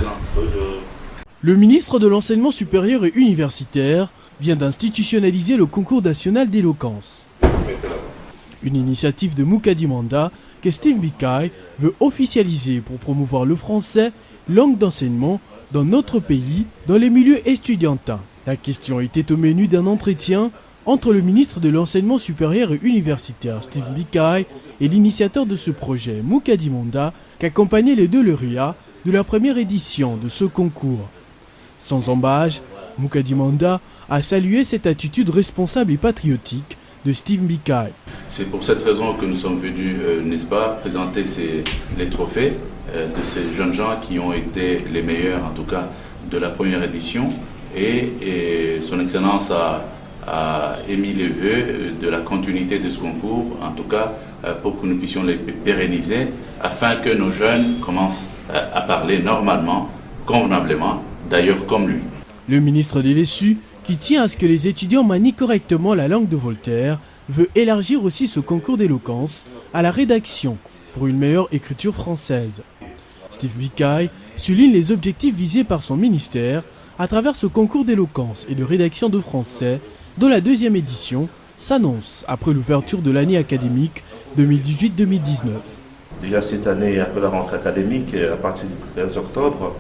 Excellence. Le ministre de l'Enseignement supérieur et universitaire vient d'institutionnaliser le concours national d'éloquence. Une initiative de Moukadi Manda que Steve Bikaï veut officialiser pour promouvoir le français, langue d'enseignement, dans notre pays, dans les milieux estudiantins. La question était au menu d'un entretien entre le ministre de l'Enseignement supérieur et universitaire Steve Bikaï et l'initiateur de ce projet, Moukadi Manda, qu'accompagnaient les deux lauréats de la première édition de ce concours. Sans embâche, Moukadi Manda a salué cette attitude responsable et patriotique de Steve Bikaï. C'est pour cette raison que nous sommes venus, n'est-ce pas, présenter les trophées de ces jeunes gens qui ont été les meilleurs, en tout cas, de la première édition. Et son Excellence a émis les vœux de la continuité de ce concours, en tout cas, pour que nous puissions les pérenniser, afin que nos jeunes commencent à parler normalement, convenablement, d'ailleurs comme lui. Le ministre des Lessus, qui tient à ce que les étudiants manient correctement la langue de Voltaire, veut élargir aussi ce concours d'éloquence à la rédaction pour une meilleure écriture française. Steve Bikaï souligne les objectifs visés par son ministère à travers ce concours d'éloquence et de rédaction de français dont la deuxième édition s'annonce après l'ouverture de l'année académique 2018-2019. Déjà cette année, après la rentrée académique, à partir du 15 octobre,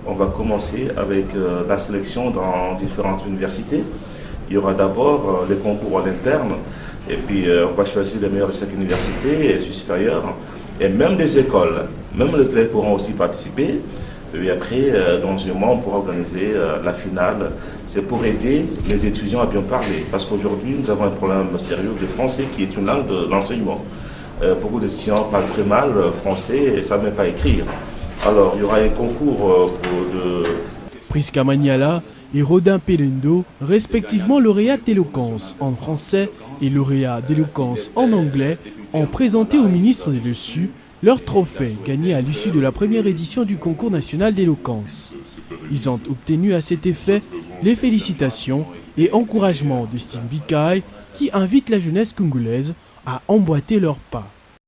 on va commencer avec la sélection dans différentes universités. Il y aura d'abord les concours en interne, et puis on va choisir les meilleurs de chaque université et supérieure, et même des écoles. Même les élèves pourront aussi participer. Et après, dans un mois, on pourra organiser la finale. C'est pour aider les étudiants à bien parler, parce qu'aujourd'hui, nous avons un problème sérieux de français qui est une langue de l'enseignement. Beaucoup d'étudiants parlent très mal français et ne savent même pas écrire. Alors, il y aura un concours Prisca Maniala et Rodin Pelendo, respectivement lauréats d'éloquence en français et lauréats d'éloquence en anglais, ont présenté au ministre des Lessus leur trophée gagné à l'issue de la première édition du concours national d'éloquence. Ils ont obtenu à cet effet les félicitations et encouragements de Steve Bikaï qui invite la jeunesse congolaise à emboîter leurs pas.